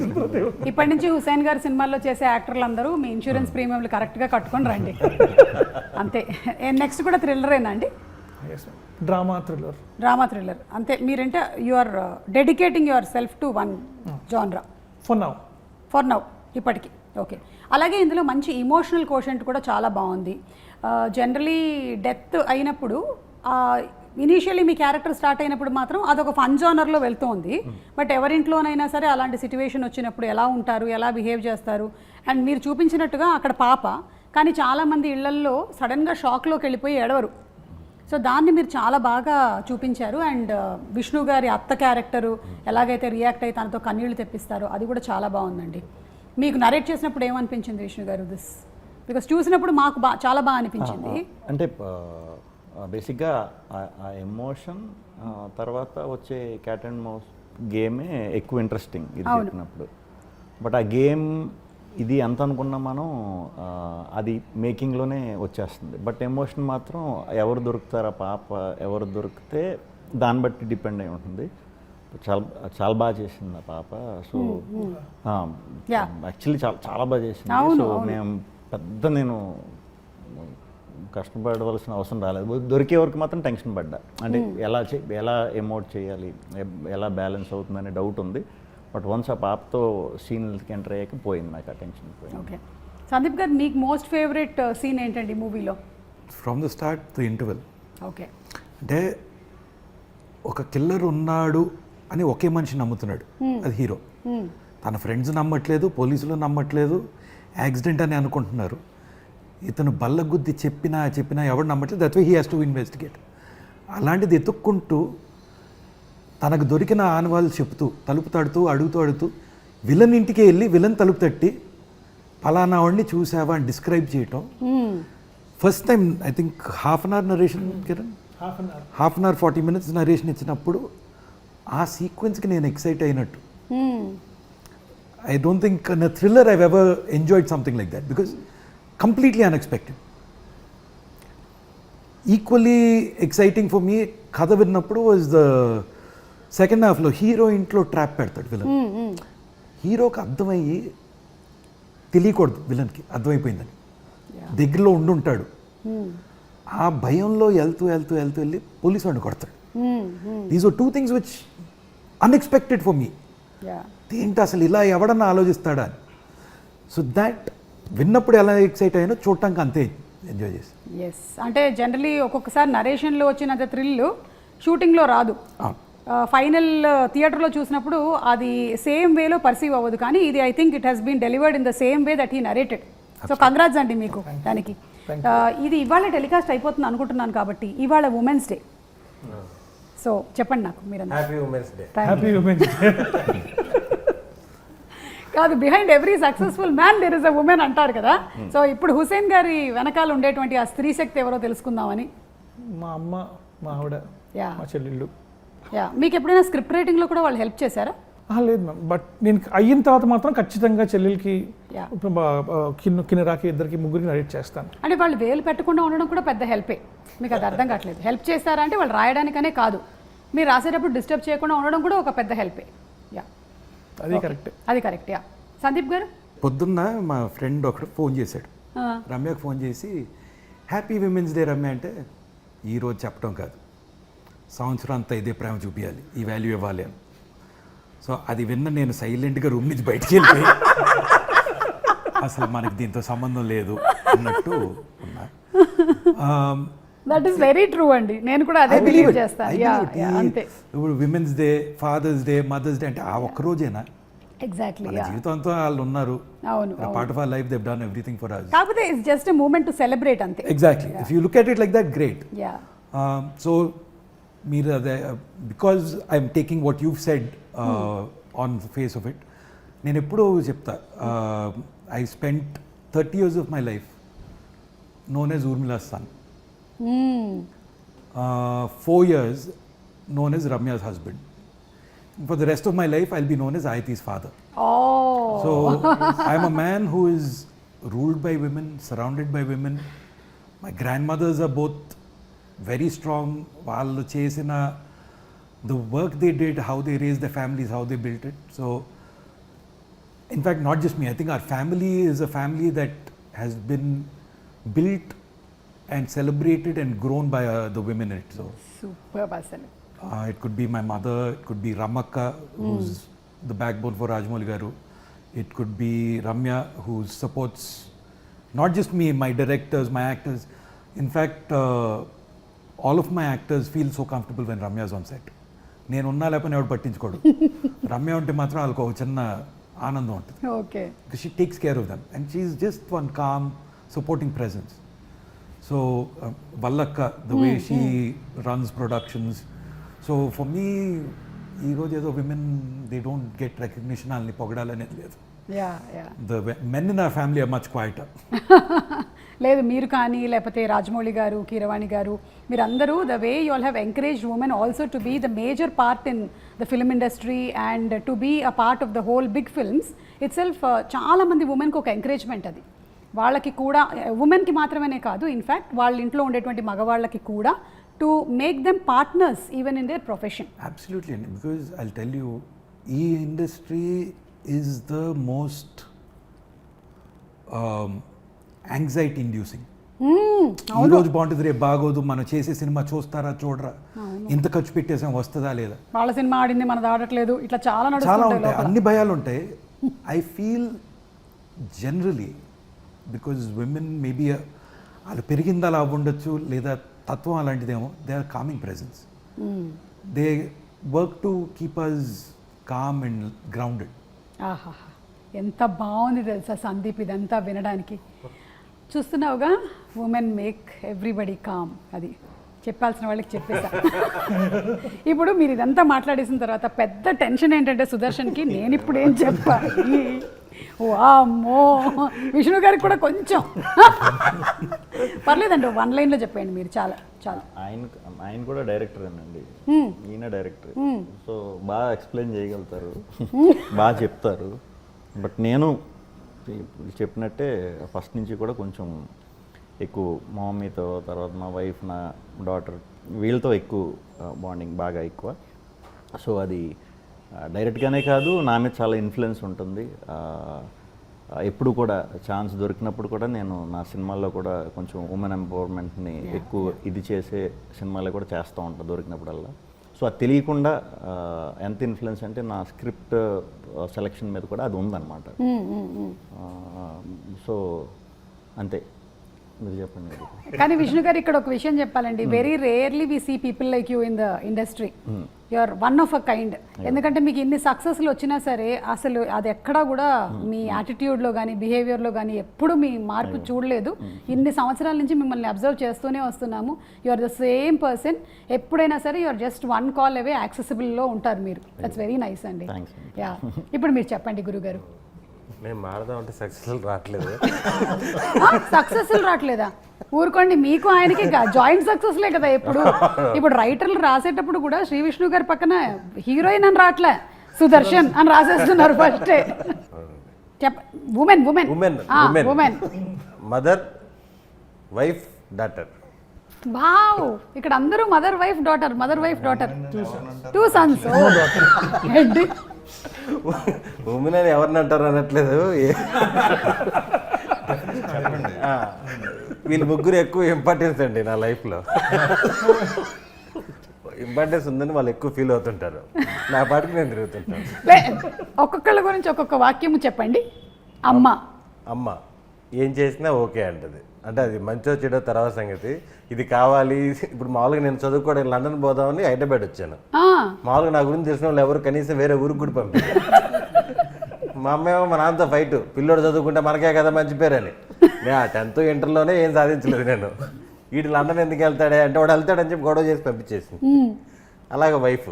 ఇప్పటి నుంచి హుసేన్ గారి సినిమాల్లో చేసే యాక్టర్లు అందరూ మీ ఇన్సూరెన్స్ ప్రీమియంలు కరెక్ట్గా కట్టుకొని రండి, అంతే. నెక్స్ట్ కూడా థ్రిల్లరేనా అండి? డ్రామా థ్రిల్లర్ అంతే. మీరంటే you are dedicating yourself to one genre for now ఇప్పటికి. ఓకే, అలాగే ఇందులో మంచి ఇమోషనల్ కోషెంట్ కూడా చాలా బాగుంది. జనరలీ డెత్ అయినప్పుడు ఇనీషియల్లీ మీ క్యారెక్టర్ స్టార్ట్ అయినప్పుడు మాత్రం అదొక ఫన్ జోనర్లో వెళ్తూ ఉంది. బట్ ఎవరింట్లోనైనా సరే అలాంటి సిచ్యువేషన్ వచ్చినప్పుడు ఎలా ఉంటారు, ఎలా బిహేవ్ చేస్తారు. అండ్ మీరు చూపించినట్టుగా అక్కడ పాప, కానీ చాలామంది ఇళ్లల్లో సడన్గా షాక్లోకి వెళ్ళిపోయి ఏడవరు. సో దాన్ని మీరు చాలా బాగా చూపించారు. అండ్ విష్ణు గారి అత్త క్యారెక్టరు ఎలాగైతే రియాక్ట్ అయ్యి తనతో కన్నీళ్లు తెప్పిస్తారో అది కూడా చాలా బాగుందండి. మీకు నరేట్ చేసినప్పుడు ఏమనిపించింది విష్ణు గారు దిస్? బికాస్ చూసినప్పుడు మాకు చాలా బాగా అనిపించింది. అంటే బేసిక్గా ఆ ఎమోషన్ తర్వాత వచ్చే క్యాట్ అండ్ మౌస్ గేమే ఎక్కువ ఇంట్రెస్టింగ్ ఇది చెప్పినప్పుడు. బట్ ఆ గేమ్ ఇది ఎంత అనుకున్నా మనం అది మేకింగ్లోనే వచ్చేస్తుంది. బట్ ఎమోషన్ మాత్రం ఎవరు దొరుకుతారు, ఆ పాప ఎవరు దొరికితే దాన్ని బట్టి డిపెండ్ అయి ఉంటుంది. చాలా చాలా బాగా చేసింది ఆ పాప. సో యాక్చువల్లీ చాలా చాలా బాగా చేసింది. సో నేను కష్టపడవలసిన అవసరం రాలేదు. దొరికే వరకు మాత్రం టెన్షన్ పడ్డా. అంటే ఎలా ఎమోట్ చేయాలి, ఎలా బ్యాలెన్స్ అవుతుందనే డౌట్ ఉంది. బట్ వన్స్ ఆ పాపతో సీన్కి ఎంటర్ అయ్యాక పోయింది నాకు ఆ టెన్షన్ పోయింది. ఓకే సందీప్ గారు, మీకు మోస్ట్ ఫేవరెట్ సీన్ ఏంటండి మూవీలో? From the start to interval. Okay అంటే ఒక కిల్లర్ ఉన్నాడు అని ఒకే మనిషి నమ్ముతున్నాడు, అది హీరో. తన ఫ్రెండ్స్ నమ్మట్లేదు, పోలీసులు నమ్మట్లేదు, యాక్సిడెంట్ అని అనుకుంటున్నారు. ఇతను బల్లగుద్ది చెప్పినా ఎవరు నమ్మట్లేదు. That's why he has to investigate. అలాంటిది ఎత్తుక్కుంటూ తనకు దొరికిన ఆనవాళ్ళు చెప్తూ తలుపు తడుతూ అడుగుతూ విలన్ ఇంటికి వెళ్ళి విలన్ తలుపు తట్టి పలానా వాడిని చూసావా అని డిస్క్రైబ్ చేయటం. First time I think half an hour narration, Kiran half an hour 40 minutes narration ఇచ్చినప్పుడు ఆ సీక్వెన్స్కి నేను ఎక్సైట్ అయినట్టు. I don't think in a thriller I've ever enjoyed something like that because completely unexpected. Equally exciting for me, Katha vinnappudu was the second half lo hero intlo trap pedtadu villain. Hero ki ardhamayi తెలియకూడదు విలన్కి, అర్థమైపోయిందని. దగ్గరలో ఉండుంటాడు. ఆ భయంలో వెళ్తూ వెళ్ళి police వాడిని కొడతాడు. These are 2 things which unexpected for me. ఏంటి అసలు ఇలా ఎవడన్నా ఆలోచిస్తాడా అని. సో దాట్ విన్నప్పుడు ఎలా ఎక్సైట్ అయ్యానో చూడటానికి అంతే ఎంజాయ్ చేసి. ఎస్, అంటే జనరలీ ఒక్కొక్కసారి నరేషన్లో వచ్చినంత థ్రిల్ షూటింగ్లో రాదు. ఫైనల్ థియేటర్లో చూసినప్పుడు అది సేమ్ వేలో పర్సీవ్ అవ్వదు. కానీ ఇది I think it has been delivered in the same way that he narrated. So congrats అండి మీకు దానికి. ఇది ఇవాళ టెలికాస్ట్ అయిపోతుంది అనుకుంటున్నాను కాబట్టి ఇవాళ ఉమెన్స్ డే. సో చెప్పండి నాకు మీరు. Happy women's day. Happy women's day. కాదు, behind every successful man there is a woman అంటారు కదా. సో ఇప్పుడు హుసేన్ గారి వెనకాల ఉండేటువంటి ఆ స్త్రీ శక్తి ఎవరో తెలుసుకుందామని. మా అమ్మ, మా ఆవిడ, మా చెల్లెళ్ళు. మీకు ఎప్పుడైనా స్క్రిప్ట్ రైటింగ్లో కూడా వాళ్ళు హెల్ప్ చేశారా? లేదు మ్యామ్, బట్ నేను అయిన తర్వాత మాత్రం ఖచ్చితంగా చెల్లెలకి, కిన్నెరాకి, ఇద్దరికి, ముగ్గురికి నరేట్ చేస్తాను. అంటే వాళ్ళు వేలు పెట్టకుండా ఉండడం కూడా పెద్ద హెల్పే. మీకు అది అర్థం కావట్లేదు. హెల్ప్ చేస్తారా అంటే వాళ్ళు రాయడానికనే కాదు, మీరు రాసేటప్పుడు డిస్టర్బ్ చేయకుండా ఉండడం కూడా ఒక పెద్ద హెల్పే. అది కరెక్ట్, అది కరెక్ట్. సందీప్ గారు, పొద్దున్న మా ఫ్రెండ్ ఒకడు ఫోన్ చేశాడు, రమ్యకు ఫోన్ చేసి హ్యాపీ విమెన్స్ డే రమ్య అంటే, ఈరోజు చెప్పడం కాదు, సంవత్సరం అంతా ఇదే ప్రేమ చూపించాలి, ఈ వాల్యూ ఇవ్వాలి అని. సో అది విన్న నేను సైలెంట్గా రూమ్ నుంచి బయటికి వెళ్ళిపోయి అసలు మనకి దీంతో సంబంధం లేదు అన్నట్టు ఉన్నా. దట్ ఈస్ వెరీ ట్రూ అండి, నేను కూడా అదే బిలీవ్ చేస్తాను. అంతే. ఇప్పుడు women's day, father's day, mother's day అంటే ఆ ఒక్క రోజేనా? ఎగ్జాక్ట్లీ. జీవితంతో వాళ్ళు ఉన్నారు. అవును, part of our life they have done everything for us. కాకపోతే it's just a moment to celebrate అంతే. Exactly. If you look at it like that, great. So మీరు అదే, because I'm taking what you said on the face of it. నేను ఎప్పుడూ చెప్తా, I spent 30 years of my life known as Urmila's son. 4 years known as Ramya's husband. For the rest of my life, I'll be known as Ayati's father. Oh. So I'm a man who is ruled by women, surrounded by women. My grandmothers are both very strong. Vallu chesina the work they did, how they raised their families, how they built it. So in fact, not just me, I think our family is a family that has been built and celebrated and grown by the women in it. So super person. It could be my mother, it could be Ramakka, who's the backbone for Rajamouli Garu. It could be Ramya, who supports not just me, my directors, my actors. In fact, all of my actors feel so comfortable when Ramya is on set. నేను ఉన్నా లేకపోతే ఎవరు పట్టించుకోడు. రమ్య ఉంటే మాత్రం వాళ్ళకి ఒక చిన్న ఆనందం ఉంటుంది. Okay. Because she takes care of them and she is just one calm, supporting presence. So వల్లక్క the way she runs productions. So for me ఈరోజు ఏదో women they don't get recognition వాళ్ళని పొగడాలనేది లేదు. The men in our family are much quieter. లేదు మీరు కానీ లేకపోతే రాజమౌళి గారు, కీరవాణి గారు, మీరందరూ the way you all have encouraged women also to be the major part in the film industry and to be a part of the whole big films it self. చాలామంది ఉమెన్కి ఒక ఎంకరేజ్మెంట్ అది. వాళ్ళకి కూడా ఉమెన్కి మాత్రమే కాదు, ఇన్ఫ్యాక్ట్ వాళ్ళ ఇంట్లో ఉండేటువంటి మగవాళ్ళకి కూడా to make them partners even in there profession. Absolutely అండి, బికాజ్ ఐ టెల్ యూ ఈ industry is the most anxiety inducing. ఈరోజు బాగుంటుంది, రేపు బాగోదు, మనం చేసే సినిమా చూస్తారా చూడరా, ఇంత ఖర్చు పెట్టేసాం వస్తుందా లేదా, వాళ్ళ సినిమా ఆడింది మనది ఆడట్లేదు, ఇట్లా చాలా చాలా ఉంటాయి, అన్ని భయాలు ఉంటాయి. I feel generally because women maybe వాళ్ళు పెరిగింది అలా ఉండొచ్చు, లేదా తత్వం అలాంటిదేమో, they are calming presence. They work to keep us calm and grounded. ఆహా, ఎంత బాగుంది తెలుసా సందీప్ ఇదంతా వినడానికి. చూస్తున్నావుగా, ఉమెన్ మేక్ ఎవ్రీబడి కామ్. అది చెప్పాల్సిన వాళ్ళకి చెప్పేసా. ఇప్పుడు మీరు ఇదంతా మాట్లాడేసిన తర్వాత పెద్ద టెన్షన్ ఏంటంటే సుదర్శన్కి, నేను ఇప్పుడు ఏం చెప్పాలి. వామ్మో, విష్ణు గారికి కూడా కొంచెం పర్లేదండి, 1 లైన్లో చెప్పండి మీరు. చాలా చాలా. ఆయన కూడా డైరెక్టర్ అండి, ఈయన డైరెక్టర్. సో బాగా ఎక్స్ప్లెయిన్ చేయగలుగుతారు, బాగా చెప్తారు. బట్ నేను చెప్పినట్టే ఫస్ట్ నుంచి కూడా కొంచెం ఎక్కువ మా మమ్మీతో, తర్వాత మా వైఫ్, నా డాటర్, వీళ్ళతో ఎక్కువ బాండింగ్ బాగా ఎక్కువ. సో అది డైరెక్ట్గానే కాదు, నా మీద చాలా ఇన్ఫ్లుయెన్స్ ఉంటుంది. ఎప్పుడు కూడా ఛాన్స్ దొరికినప్పుడు కూడా నేను నా సినిమాల్లో కూడా కొంచెం ఉమెన్ ఎంపవర్మెంట్ని ఎక్కువ ఇది చేసే సినిమాలు కూడా చేస్తూ ఉంటాను దొరికినప్పుడల్లా. సో అది తెలియకుండా ఎంత ఇన్ఫ్లుయెన్స్ అంటే నా స్క్రిప్ట్ సెలెక్షన్ మీద కూడా అది ఉందన్నమాట. సో అంతే, మీరు చెప్పండి. కానీ విష్ణు గారు ఇక్కడ ఒక విషయం చెప్పాలండి, very rarely we see people like you in the industry. You are one of a kind. ఎందుకంటే మీకు ఇన్ని సక్సెస్లు వచ్చినా సరే అసలు అది ఎక్కడా కూడా మీ యాటిట్యూడ్లో కానీ బిహేవియర్లో కానీ ఎప్పుడు మీ మార్పు చూడలేదు. ఇన్ని సంవత్సరాల నుంచి మిమ్మల్ని అబ్జర్వ్ చేస్తూనే వస్తున్నాము. You are the same person. ఎప్పుడైనా సరే you are just 1 call away యాక్సెసిబుల్లో ఉంటారు మీరు. దట్స్ వెరీ నైస్ అండి. యా, ఇప్పుడు మీరు చెప్పండి గురుగారు. మేము మాడదాం అంటే సక్సెస్ఫుల్ రావట్లేదు. సక్సెస్ఫుల్ రావట్లేదా? ఊరుకోండి, మీకు ఆయనకి జాయింట్ సక్సెస్లే కదా. ఇప్పుడు రైటర్లు రాసేటప్పుడు కూడా శ్రీ విష్ణు గారి పక్కన హీరోయిన్ అని రావట్లే, సుదర్శన్ అని రాసేస్తున్నారు ఫస్టే. Women women women mother, wife, daughter. Wow, ఇక్కడ అందరూ mother wife daughter, mother wife daughter, 2 sons. ఏంటి ఉమెన్ అని ఎవరిని అంటారు అనట్లేదు, వీళ్ళు ముగ్గురు ఎక్కువ ఇంపార్టెన్స్ అండి నా లైఫ్లో. ఇంపార్టెన్స్ ఉందని వాళ్ళు ఎక్కువ ఫీల్ అవుతుంటారు, నా పాటికి నేను తిరుగుతుంటాను. ఒక్కొక్కళ్ళ గురించి ఒక్కొక్క వాక్యము చెప్పండి. అమ్మ అమ్మ ఏం చేసినా ఓకే అంటది, అంటే అది మంచో చెడో తర్వాత సంగతి. ఇది కావాలి. ఇప్పుడు మామూలుగా నేను చదువుకోవడానికి లండన్ పోదామని హైదరాబాద్ వచ్చాను. మామూలుగా నా గురించి తెలిసిన వాళ్ళు ఎవరు కనీసం వేరే ఊరికి కూడా పంపించారు. మా అమ్మేమో మా నాన్నతో ఫైట్, పిల్లోడు చదువుకుంటే మనకే కదా మంచి పేరని. నేను 10th ఇంటర్లోనే ఏం సాధించలేదు నేను. వీడు లండన్ ఎందుకు వెళ్తాడే అంటే వాడు వెళ్తాడని చెప్పి గొడవ చేసి పంపించేసింది. అలాగే వైఫ్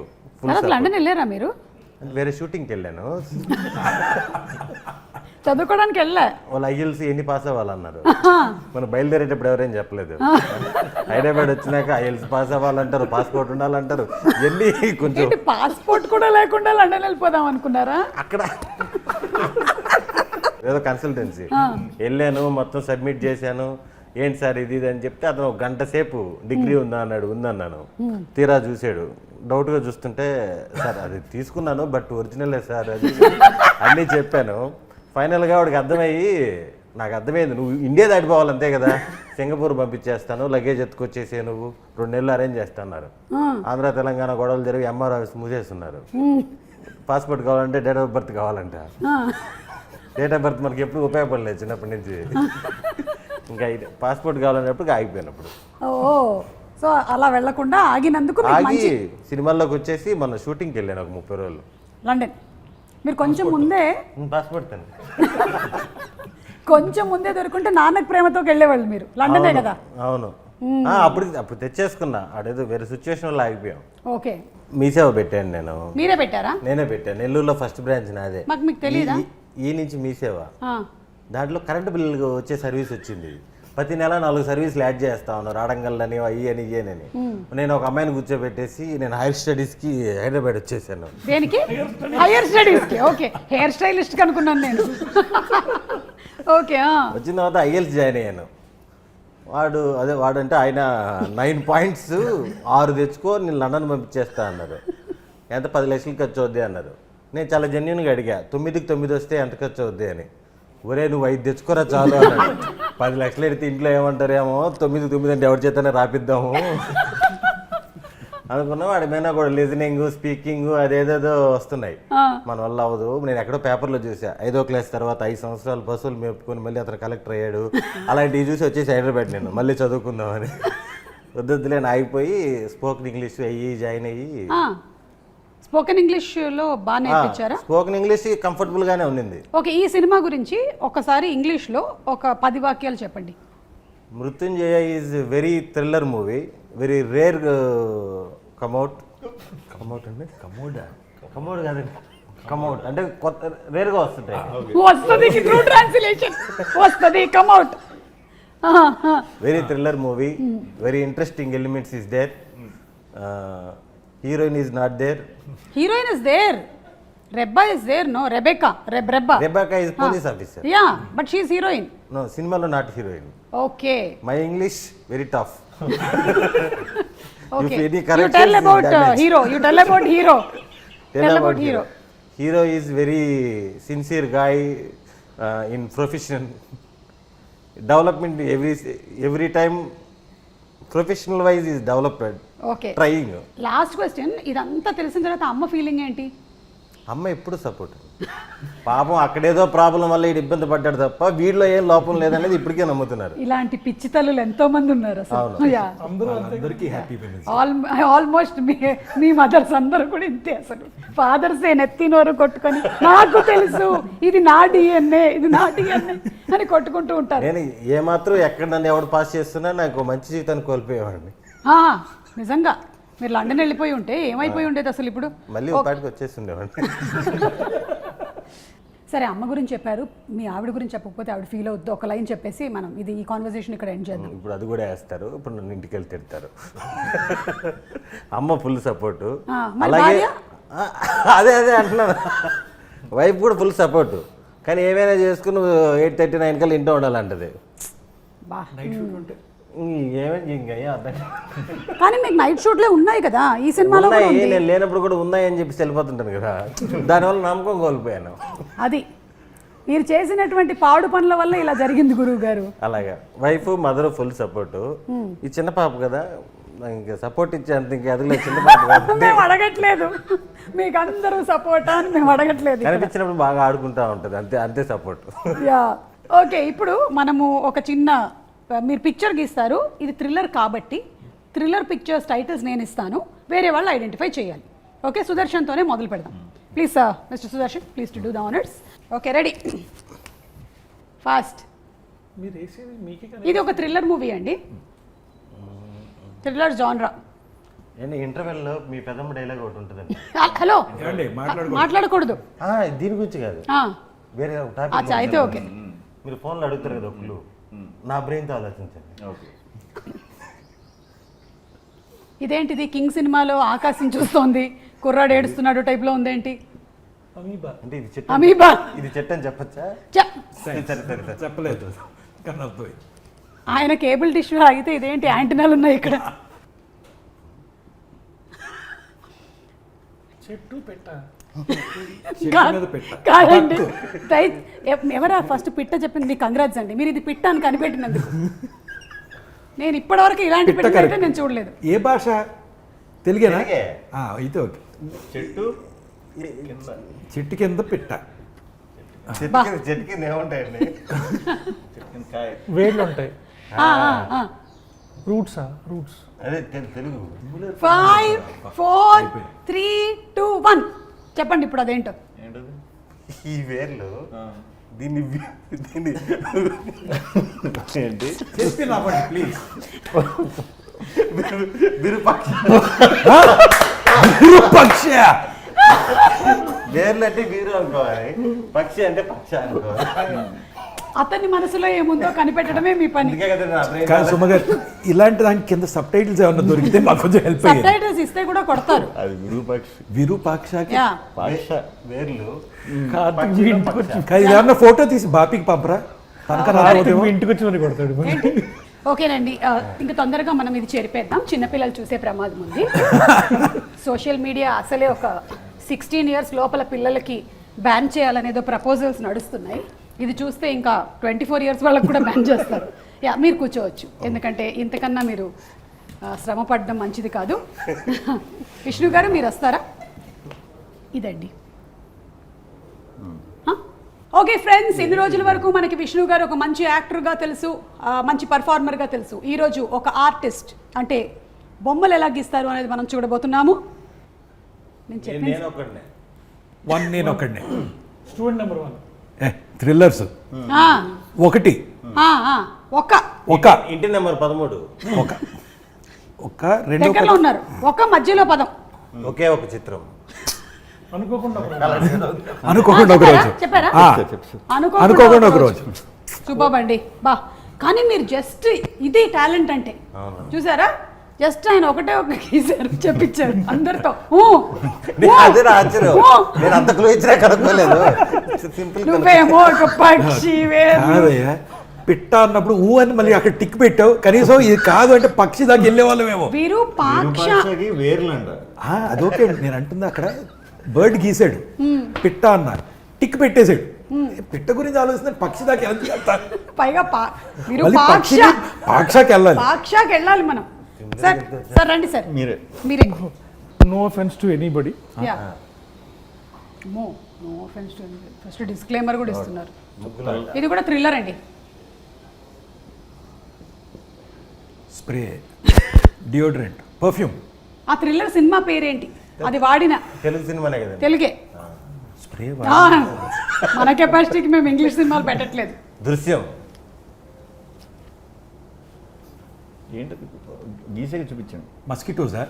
లండన్ వెళ్ళారా మీరు? వేరే షూటింగ్కి వెళ్ళాను, చదువుకోవడానికి వెళ్ళా. వాళ్ళు ఐఎల్స్ ఎన్ని పాస్ అవ్వాలన్నారు. మనం బయలుదేరేటప్పుడు ఎవరేం చెప్పలేదు. హైదరాబాద్ వచ్చినాక ఐఎల్స్ పాస్ అవ్వాలంటారు, పాస్పోర్ట్ ఉండాలంటారు. ఎన్ని కొంచెం పాస్పోర్ట్ కూడా లేకుండా లండన్ వెళ్ళిపోదాం అనుకున్నారా? అక్కడ ఏదో కన్సల్టెన్సీ వెళ్ళాను, మొత్తం సబ్మిట్ చేశాను. ఏంటి సార్ ఇది అని చెప్తే అతను 1 గంట సేపు డిగ్రీ ఉందా అన్నాడు. ఉందన్నాను. తీరా చూసాడు, డౌట్గా చూస్తుంటే సార్ అది తీసుకున్నాను బట్ ఒరిజినలే సార్ అది అన్నీ చెప్పాను. ఫైనల్గా వాడికి అర్థమయ్యి, నాకు అర్థమైంది నువ్వు ఇండియా దాటిపోవాలి అంతే కదా, సింగపూర్ పంపించేస్తాను, లగేజ్ ఎత్తుకొచ్చేసే, నువ్వు 2 నెలలు అరేంజ్ చేస్తున్నారు. ఆంధ్ర తెలంగాణ గొడవలు జరిగి ఎంఆర్ ఆఫీస్ మూసేస్తున్నారు. పాస్పోర్ట్ కావాలంటే డేట్ ఆఫ్ బర్త్ కావాలంట. డేట్ ఆఫ్ బర్త్ మనకి ఎప్పుడు ఉపయోగపడలేదు చిన్నప్పటి నుంచి. ఇంకా పాస్పోర్ట్ కావాలన్నప్పుడు ఆగిపోయినప్పుడు. సో అలా వెళ్లకుండా ఆగినందుకు ఆగి సినిమాల్లోకి వచ్చేసి మన షూటింగ్కి వెళ్ళాను ఒక 30 రోజులు లండన్. మీరు కొంచెం ముందే పాస్పోర్ట్ తండ్రి కొంచెం ముందే దొరుకుంటే నాన్నకు ప్రేమతో వెళ్ళేవాళ్ళు మీరు, లండనే కదా. అవును అప్పుడు తెచ్చేసుకున్నా, అదేదో వేరే సిచ్యువేషన్లో ఆగిపోయాం. ఓకే, మీ సేవ పెట్టాను నేను. మీరే పెట్టారా? నేనే పెట్టాను, నెల్లూరులో ఫస్ట్ బ్రాంచ్ నాదే. మాకు మీకు తెలియదా? ఈ నుంచి మీ సేవ, దాంట్లో కరెంటు బిల్లు వచ్చే సర్వీస్ వచ్చింది. ప్రతి నెల 4 సర్వీసులు యాడ్ చేస్తా ఉన్నారు, ఆడంగల్లని అయ్యి అని ఇయ్యనని. నేను ఒక అమ్మాయిని కూర్చోబెట్టేసి నేను హైయర్ స్టడీస్కి హైదరాబాద్ వచ్చేసాను. దేనికి? హైయర్ స్టడీస్కి. ఓకే, హెయిర్ స్టైలిస్ట్ అనుకున్నాను నేను. ఓకే, వచ్చిన తర్వాత ఐఎల్స్ జాయిన్ అయ్యాను. వాడంటే ఆయన 9 పాయింట్స్ 6 తెచ్చుకో నేను లండన్ పంపించేస్తా అన్నారు. ఎంత 10 లక్షలు ఖర్చు అవుద్ది అన్నారు. నేను చాలా జెన్యున్గా అడిగా, 9కి 9 వస్తే ఎంత ఖర్చు అవుద్ది అని. ఒరే నువ్వు 5 తెచ్చుకోరా చాలు అన్నాడు. 10 లక్షలు ఎడితే ఇంట్లో ఏమంటారేమో, 9 అంటే ఎవరి చేతనే రాపిద్దాము అనుకున్నాం. వాడి మీద కూడా లిజనింగ్, స్పీకింగ్ అదేదేదో వస్తున్నాయి. మన వల్ల అవ్వదు. నేను ఎక్కడో పేపర్లో చూసా, 5వ క్లాస్ తర్వాత 5 సంవత్సరాలు బస్సులు మేపుకొని మళ్ళీ అతను కలెక్టర్ అయ్యాడు. అలాంటివి చూసి వచ్చేసి హైదరాబాద్ నేను మళ్ళీ చదువుకుందామని. వద్దులే ఆగిపోయి స్పోకెన్ ఇంగ్లీష్ అయ్యి జాయిన్ అయ్యి. స్పోకెన్ ఇంగ్లీష్లో బాగా నేర్పించారా? స్పోకెన్ ఇంగ్లీష్ కంఫర్టబుల్గానే ఉండింది. ఓకే, ఈ సినిమా గురించి ఒకసారి ఇంగ్లీష్లో ఒక 10 వాక్యాలు చెప్పండి. Mrityunjaya is very thriller movie, very rare come out అండి. కమోడ్ కాదండి, కమౌట్ అంటే కొత్త రేర్గా వస్తుంటాయి. వస్తుంది ట్రూ ట్రాన్స్లేషన్, వస్తుంది come out. Very thriller movie, very interesting elements is there. Heroine is not there. Heroine is there. Rebecca is there, no? Rebecca is police officer. Yeah, but she is heroine. No, cinemalo not heroine. Okay. My English very tough. Okay. You tell about hero. Tell about hero. Hero is very sincere guy in profession. Development every time professional wise is developed. Okay. Trying. Last question. ఇదంతా తెలిసిన తర్వాత అమ్మ feeling ఏంటి? అమ్మ ఎప్పుడు support. పాపం అక్కడేదో problem వల్ల వీడు ఇబ్బంది పడ్డాడు తప్ప వీడిలో ఏం లోపం లేదనేది ఇప్పటికే నమ్ముతున్నారు. ఇలాంటి పిచ్చి తల్లులు ఎంతో మంది ఉన్నారు అసలు. ఆల్మోస్ట్ మీ మదర్స్ అందరూ కూడా ఇంతే అసలు. ఫాదర్స్ నెత్తినోరు కొట్టుకొని నాకు తెలుసు ఇది నా డిఎన్ఏ అని కొట్టుకుంటూ ఉంటారు. నేను ఏమాత్రం ఎక్కడ నన్ను ఎవడు పాస్ చేస్తున్నా నాకు మంచి జీవితాన్ని కోల్పోయేవాడిని. నిజంగా మీరు లండన్ వెళ్ళిపోయి ఉంటే ఏమైపోయి ఉండేది అసలు ఇప్పుడు? మళ్ళీ పాటికి వచ్చేసి ఉండేవాడిని. సరే, అమ్మ గురించి చెప్పారు, మీ ఆవిడ గురించి చెప్పకపోతే ఆవిడ ఫీల్ అవుద్దు. ఒక లైన్ చెప్పేసి మనం ఈ కాన్వర్సేషన్ ఇక్కడ ఎండ్ చేద్దాం. ఇప్పుడు అది కూడా వేస్తారు, ఇప్పుడు నన్ను ఇంటికి వెళ్ళి తిడతారు. అమ్మ ఫుల్ సపోర్టు, అలాగే అదే అంటున్నాను. వైఫ్ కూడా ఫుల్ సపోర్టు, కానీ ఏమైనా చేసుకుని 8:39 కల్లా ఇంట్లో ఉండాలంటది. కానీ మీకు నైట్ షూట్లే ఉన్నాయి కదా ఈ సినిమాలో. నేను లేనప్పుడు కూడా ఉన్నాయని చెప్పి వెళ్ళిపోతుంటాను కదా, దానివల్ల నమ్మకం కోల్పోయాను. అది మీరు చేసినటువంటి పాడు పనుల వల్ల ఇలా జరిగింది గురువు గారు. అలాగా వైఫ్ మదర్ ఫుల్ సపోర్టు. ఈ చిన్న పాప కదా, ఇంకా సపోర్ట్ ఇచ్చేంత ఇంకా ఎదగలేదు. చిన్న పాప మేము అడగట్లేదు మీకు అందరూ సపోర్ట్ అని, మేము అడగట్లేదు. కనిపించినప్పుడు బాగా ఆడుకుంటా ఉంటుంది, అంతే సపోర్ట్. Yeah, okay. ఇప్పుడు మనము ఒక చిన్న, మీరు పిక్చర్ గీస్తారు, ఇది థ్రిల్లర్ కాబట్టి థ్రిల్లర్ పిక్చర్స్ టైటిల్స్ నేను ఇస్తాను, వేరే వాళ్ళు ఐడెంటిఫై చేయాలి. ఓకే, సుదర్శన్తోనే మొదలు పెడదాం. Please mister Sudarshan, please to do the honours. Okay, ready, fast. ఇది ఒక థ్రిల్లర్ మూవీ అండి, థ్రిల్లర్ జాన్రా. ఇంటర్వెల్లో మీ పెద్దమ్మ డైలాగ్ ఒకటి ఉంటుందండి. హలో, మాట్లాడకూడదు దీని గురించి కాదు, వేరే టాపిక్ అయితే. ఓకే, మీరు ఫోన్లో అడుగుతారు కదా ఒకళ్ళు, నా బ్రెయిన్తో ఆలోచించండి. ఇదేంటిది కింగ్ సినిమాలో ఆకాశం చూస్తోంది కుర్రాడు ఏడుస్తున్నాడు టైప్లో ఉందేంటి? అంటే ఇది అమీబా. ఇది చెట్టు అని చెప్పచ్చా? చెప్పలేదు. ఆయన కేబుల్ డిష్ అయితే ఇదేంటి యాంటీనాలు ఉన్నాయి ఇక్కడ? చెట్టు పెట్ట కాదండి, ఎవరా ఫస్ట్ పిట్ట చెప్పింది? మీకు కంగ్రాట్స్ అండి, మీరు ఇది పిట్ట అని కనిపెట్టినందుకు. నేను ఇప్పటివరకు ఇలాంటి పిట్ట అయితే నేను చూడలేదు. ఏ భాష? తెలుగేనా? అయితే ఓకే. చెట్టు కింద పిట్ట. చెట్టు కింద ఏముంటాయండి? వేర్లు ఉంటాయి, రూట్స్. అదే తెలుగు. 5 4 3 2 1 చెప్పండి ఇప్పుడు అదేంటో. ఈ వేర్లు దీన్ని ఏంటి చెప్పి నాపండి ప్లీజ్. విరూపాక్ష. విరూపాక్ష. వేర్లు అంటే వీరు అనుకోవాలి, పక్షి అంటే పక్ష అనుకోవాలి. అతని మనసులో ఏముందో కనిపెట్టడమే మీ పని. అందుకే కదా నా brain కాదు సుమ గారు, ఇలాంటి దానికి కింద సబ్ టైటిల్స్ ఏమన్నా దొరికితే మాకు కొంచెం హెల్ప్ సబ్ అయ్యేది. టైటిల్స్ ఇస్తే కూడా కొడతారు. అది విరూపాక్షి విరూపాక్షకి యా పాక్ష వేర్లు కార్తీక్ మీ ఇంటికి వచ్చి కాదు, ఇది ఏమన్నా ఫోటో తీసి బాపికి పంపరా తనక కార్తీక్ మీ ఇంటికి వచ్చి మరి కొడతాడు. ఏంటి? ఓకేనండి, ఇంకా తొందరగా మనం ఇది చెరిపేద్దాం, చిన్నపిల్లలు చూసే ప్రమాదం ఉంది. సోషల్ మీడియా అసలే ఒక 16 years లోపల పిల్లలకి బ్యాన్ చేయాలనేదో ప్రపోజల్స్ నడుస్తున్నాయి. ఇది చూస్తే ఇంకా 24 years వాళ్ళకి కూడా బ్యాన్ చేస్తారు. యా మీరు కూర్చోవచ్చు, ఎందుకంటే ఇంతకన్నా మీరు శ్రమ పడడం మంచిది కాదు. విష్ణు గారు మీరు వస్తారా? ఇదండి. ఓకే ఫ్రెండ్స్, ఇన్ని రోజుల వరకు మనకి విష్ణు గారు ఒక మంచి యాక్టర్గా తెలుసు, మంచి పర్ఫార్మర్గా తెలుసు. ఈరోజు ఒక ఆర్టిస్ట్, అంటే బొమ్మలు ఎలా గీస్తారు అనేది మనం చూడబోతున్నాము. నేను చెప్పాను నేను ఒకడినే. నేను ఒకడినే. Student number 1. థ్రిల్లర్స్ ఒకటి ఒక ఇంటి నెంబర్ 13. ఒక ఒక రెండో దగ్గరలో ఉన్నారు, ఒక మధ్యలో పదం. ఒకే ఒక చిత్రం. అనుకోకుండా అనుకోకుండా ఒక రోజు. చెప్పారా? అనుకోకుండా ఒక రోజు. సూపర్ అండి. బా, కానీ మీరు జస్ట్ ఇది టాలెంట్ అంటే చూసారా, జస్ట్ ఆయన ఒకటే ఒక గీసారు, చెప్పించారు అందరితో. అదే నా ఆశ్చర్యం, నేను అంత క్లూ ఇచ్చినా కనుక్కోలేదు. సింపుల్. నువ్వేమో ఒక పక్షి కాదయ్యా, పిట్ట అన్నప్పుడు ఊ అని మళ్ళీ అక్కడ టిక్ పెట్టావు, కనీసం ఇది కాదు అంటే పక్షి దాకా వెళ్ళే వాళ్ళమేమో. విరూపాక్ష వేర్లు అంట. అదొకే నేను అంటుంది, అక్కడ బర్డ్ గీసాడు, పిట్ట అన్నారు, టిక్ పెట్టేశాడు. పిట్ట గురించి ఆలోచిస్తే పక్షి దాకా వెళ్తాను, పైగా మళ్ళీ పక్షికి పాక్షాకి వెళ్ళాలి. పాక్షాకి వెళ్ళాలి మనం. సార్ సార్ రండి సార్, మీరే మీరే. No offence to anybody. Yeah no offence to anybody. First disclaimer కూడా ఇస్తున్నారు. ఇది కూడా థ్రిల్లర్ అండి. Spray, deodorant, perfume. ఆ థ్రిల్లర్ సినిమా పేరేంటి? అది వాడిన తెలుగు సినిమానే కదా. తెలుగే. స్ప్రే మన కెపాసిటీకి మేము ఇంగ్లీష్ సినిమాలు పెట్టట్లేదు. దృశ్యం. ఏంటి గీసేకి చూపించండి. మస్కిటోసా?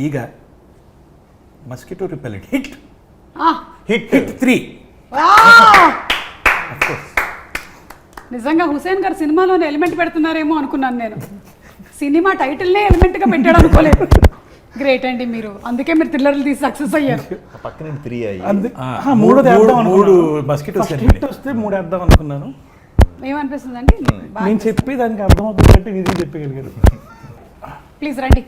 ఈగ, mosquito repellent. Hit hit. Hit 3. నిజంగా హుసేన్ గారు సినిమాలోనే ఎలిమెంట్ పెడుతున్నారేమో అనుకున్నాను నేను. సినిమా టైటిల్నే ఎలిమెంట్గా పెట్టాడు అనుకోలేదు. గ్రేట్ అండి మీరు, అందుకే మీరు థ్రిల్లర్లు తీసి సక్సెస్ అయ్యారు. పక్కన 3 అయ్యి మూడోది వేద్దాం అనుకున్నాను. మూడు mosquitoes First అనిపించాయి. hit వస్తే 3 వేద్దాం అనుకున్నాను. ఏమనిపిస్తుందండి? నేను చెప్పి దానికి అర్థం అవుతుందంటే ఇది చెప్పగలిగారు. ప్లీజ్ రండి.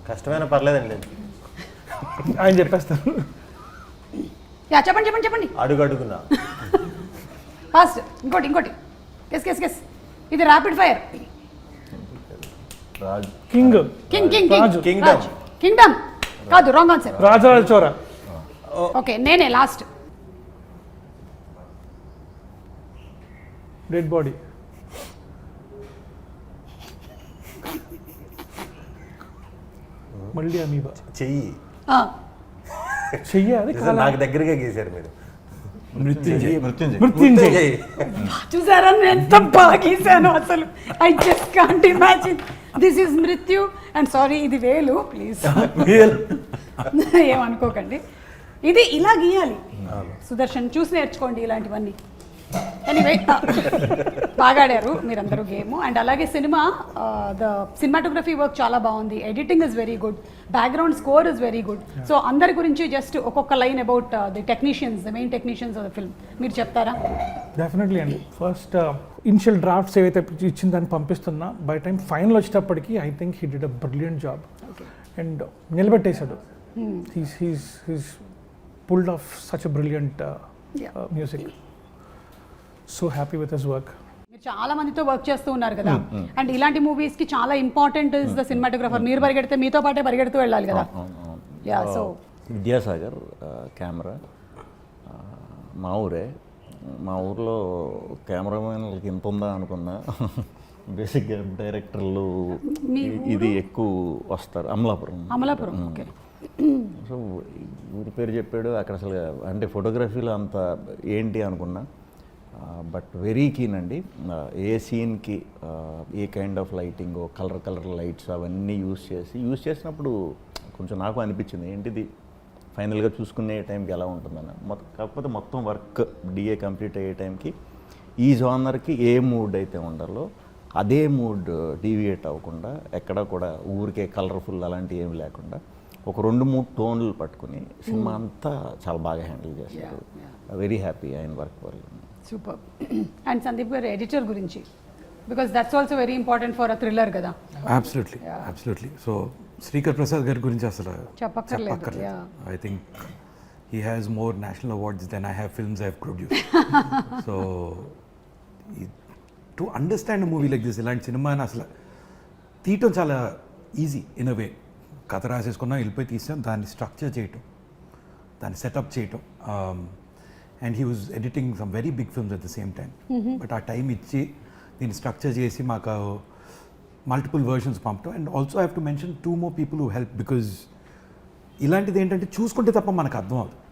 కష్టమైన పర్లేదండి. ఆయన చెప్పేస్తారు. యా చెప్పండి చెప్పండి చెప్పండి. అడుగు అడుగునా. ఫాస్ట్. ఇంకోటి గెస్ గెస్ గెస్. ఇది ర్యాపిడ్ ఫైర్. రాజు. కింగ్. కింగ్ రాజు. కింగ్డమ్. కింగ్డమ్ కాదు, రాంగ్ ఆన్సర్. రాజరాజ చోర. ఓకే నేనే లాస్ట్. Dead body. మళ్ళీ అమీబా. చెయ్యి. చెయ్యాలి. నాకు దగ్గరగా గీశారు మీరు. మృత్యుంజయ్. చెయ్యి. చూసారా నేను ఎంత బాగా గీసాను అసలు. I just can't imagine. This is మృత్యు అండ్ సారీ ఇది వేలు, ప్లీజ్ ఏమనుకోకండి. ఇది ఇలా గీయాలి. సుదర్శన్ చూసి నేర్చుకోండి ఇలాంటివన్నీ. ఎనీవే బాగా ఆడారు మీరందరూ గేమ్. అండ్ అలాగే సినిమా, ద సినిమాటోగ్రఫీ వర్క్ చాలా బాగుంది, editing is very good, background score is very good. So అందరి గురించి జస్ట్ ఒక్కొక్క line about the technicians, the main technicians of the film మీరు చెప్తారా? డెఫినెట్లీ అండి. ఫస్ట్ ఇనిషియల్ డ్రాఫ్ట్స్ ఏవైతే ఇచ్చిన దాన్ని పంపిస్తున్నా, బై టైం ఫైనల్ వచ్చేటప్పటికి I think he did a brilliant job. And నిలబెట్టేశాడు. He's pulled off such a brilliant music. So happy with his work. మీరు చాలా మందితో వర్క్ చేస్తూ ఉన్నారు కదా, అండ్ ఇలాంటి మూవీస్ కి చాలా ఇంపార్టెంట్ ఇస్ ద సినిమాటోగ్రఫర్. మీరు పరిగెడితే మీతో పాటే పరిగెడుతూ వెళ్ళాలి కదా. యా సో విద్యాసాగర్ కెమెరా మా ఊరే. మా ఊర్లో కెమెరామెన్లకి ఇంత ఉందా అనుకున్నా. బేసిక్గా డైరెక్టర్లు ఇది ఎక్కువ వస్తారు. అమలాపురం. ఓకే. సో ఊరి పేరు చెప్పాడు అక్కడ అసలు, అంటే ఫోటోగ్రఫీలో అంత ఏంటి అనుకున్నా. బట్ వెరీ కీన్ అండి. ఏ సీన్కి ఏ kind of lighting, colour lights అవన్నీ యూస్ చేసినప్పుడు కొంచెం నాకు అనిపించింది ఏంటిది ఫైనల్గా చూసుకునే టైంకి ఎలా ఉంటుందని. కాకపోతే మొత్తం వర్క్ డిఏ కంప్లీట్ అయ్యే టైంకి ఈ జానర్కి ఏ మూడ్ అయితే ఉండాలో అదే మూడ్ డీవియేట్ అవ్వకుండా, ఎక్కడ కూడా ఊరికే కలర్ఫుల్ అలాంటివి ఏమి లేకుండా ఒక 2-3 టోన్లు పట్టుకుని సినిమా అంతా చాలా బాగా హ్యాండిల్ చేస్తారు. వెరీ హ్యాపీ ఆయన వర్క్ వల్ల. Super. And Sandeep garu editor గురించి, because that's also very important for a thriller కదా. అబ్సల్యూట్లీ. సో శ్రీకర్ ప్రసాద్ గారి గురించి అసలు చెప్పక్కర్లేదు. I think he has more national awards then I have films I have produced. So to understand movie like this, ఇలాంటి సినిమాని అసలు తీయటం చాలా ఈజీ ఇన్ అ వే. కథ రాసేసుకున్నాం, వెళ్ళిపోయి తీసాం, దాన్ని స్ట్రక్చర్ చేయటం, దాన్ని సెటప్ చేయటం. And he was editing some very big films at the same time. But ఆ టైం ఇచ్చి దీన్ని స్ట్రక్చర్ చేసి మాకు మల్టిపుల్ వర్షన్స్ పంపటం. And also I have to mention 2 more people who help, because ఇలాంటిది ఏంటంటే చూసుకుంటే తప్ప మనకు అర్థం అవుతుంది.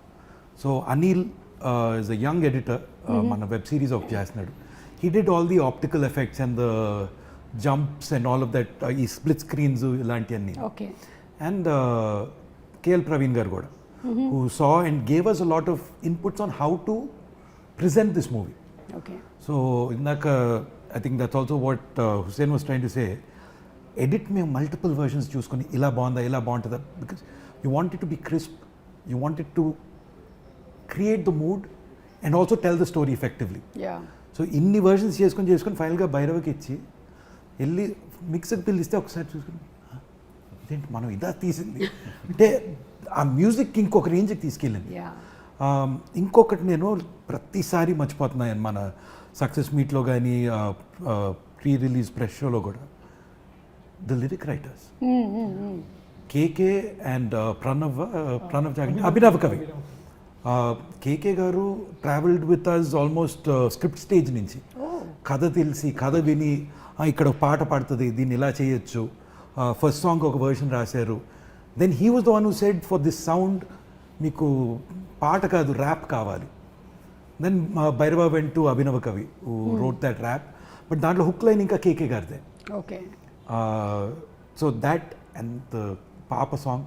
So Anil is a young editor, మన వెబ్ సిరీస్ ఒకటి చేస్తున్నాడు. He did all the optical effects and the jumps and all of that, ఈ స్ప్లిట్ స్క్రీన్స్ ఇలాంటివన్నీ. ఓకే. అండ్ కేఎల్ ప్రవీణ్ గారు కూడా, who saw and gave us a lot of inputs on how to present this movie. Okay. So indaka I think that's also what Hussein was trying to say. Edit me multiple versions choosukoni ila baguntada, because you want it to be crisp, you want it to create the mood and also tell the story effectively. Yeah. So inni versions cheskoni final ga Bhairavaki ichi elli mixed bill iste okasari chusukoni ఇదేంటి మనం ఇదా తీసింది అంటే ఆ music ఇంకొక రేంజ్కి తీసుకెళ్ళింది. ఇంకొకటి నేను ప్రతిసారి మర్చిపోతున్నాను మన సక్సెస్ మీట్లో కానీ ప్రీ రిలీజ్ ప్రెస్ షోలో కూడా, the lyric writers KK and Pranav జాగండి, అభినవ్ కవి. కేకే గారు travelled with us almost script stage నుంచి, కథ తెలిసి కథ విని ఇక్కడ పాట పాడుతుంది, దీన్ని ఇలా చేయొచ్చు, ఫస్ట్ సాంగ్ ఒక వర్షన్ రాశారు. Then he was the one who said for this sound మీకు పాట కాదు ర్యాప్ కావాలి. Then Bhairava vent to Abhinava Kavi who wrote that rap, but దాంట్లో హుక్ లైన్ ఇంకా కేకే గారిదే. Okay. So that and the పాప song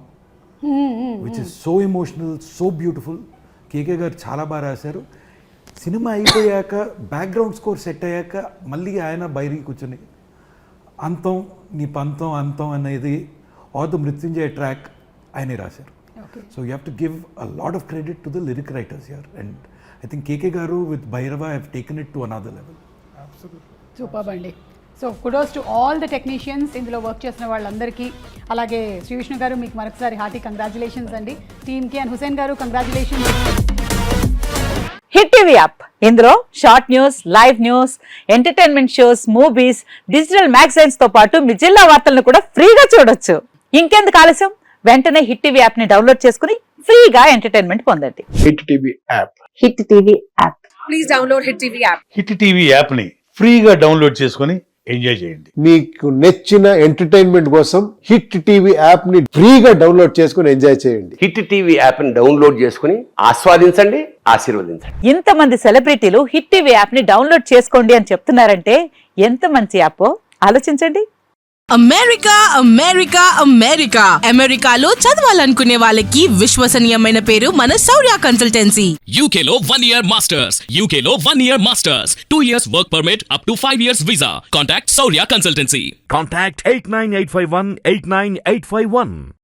which is so emotional, so beautiful. KK గారు చాలా బాగా రాశారు. సినిమా అయిపోయాక బ్యాక్గ్రౌండ్ స్కోర్ సెట్ అయ్యాక మళ్ళీ ఆయన బయటికి కూర్చొని అంతం నీ పంతం అంతం అనేది ఆర్ ద మృత్యుంజయ ట్రాక్ ఆయనే రాశారు. So you have to give a lot of credit to the lyric writers here. And I think KK గారు with Bhairava have taken it to another level. Super అండి. So kudos to all the technicians, ఇందులో work చేసిన వాళ్ళందరికీ. అలాగే శ్రీ విష్ణు గారు మీకు మరొకసారి hearty congratulations అండి టీమ్కి. అండ్ హుసేన్ గారు కంగ్రాచులేషన్స్. హిట్ టీవీ యాప్, ఇందులో short news, live news, entertainment shows, movies, digital magazines తో పాటు మీ జిల్లా వార్తలను కూడా ఫ్రీగా చూడొచ్చు. ఇంకెందుకు ఆలస్యం, వెంటనే హిట్ టీవీ యాప్ ని డౌన్లోడ్ చేసుకుని ఫ్రీగా ఎంటర్టైన్మెంట్ పొందండి. Hit TV app. Hit TV app. Please download hit TV app. Hit TV app ని ఫ్రీగా డౌన్లోడ్ చేసుకొని ఎంజాయ్ చేయండి. మీకు నచ్చిన ఎంటర్టైన్మెంట్ కోసం హిట్ టీవీ యాప్ ని ఫ్రీగా డౌన్లోడ్ చేసుకొని ఎంజాయ్ చేయండి. హిట్ టీవీ యాప్ ని డౌన్లోడ్ చేసుకుని ఆస్వాదించండి, ఆశీర్వదించండి. ఇంతమంది సెలబ్రిటీలు హిట్ టీవీ యాప్ ని డౌన్లోడ్ చేసుకోండి అని చెప్తున్నారంటే ఎంత మంచి యాప్ ఆలోచించండి. అమెరికా అమెరికా అమెరికా అమెరికాలో చదవాలనుకునే వాళ్ళకి విశ్వసనీయమైన పేరు మన శౌర్య కన్సల్టెన్సీ. UK లో 1 year masters, UK లో 1 year masters, 2 years work permit up to 5 years visa. Contact Saurya Consultancy. Contact 89851 89851.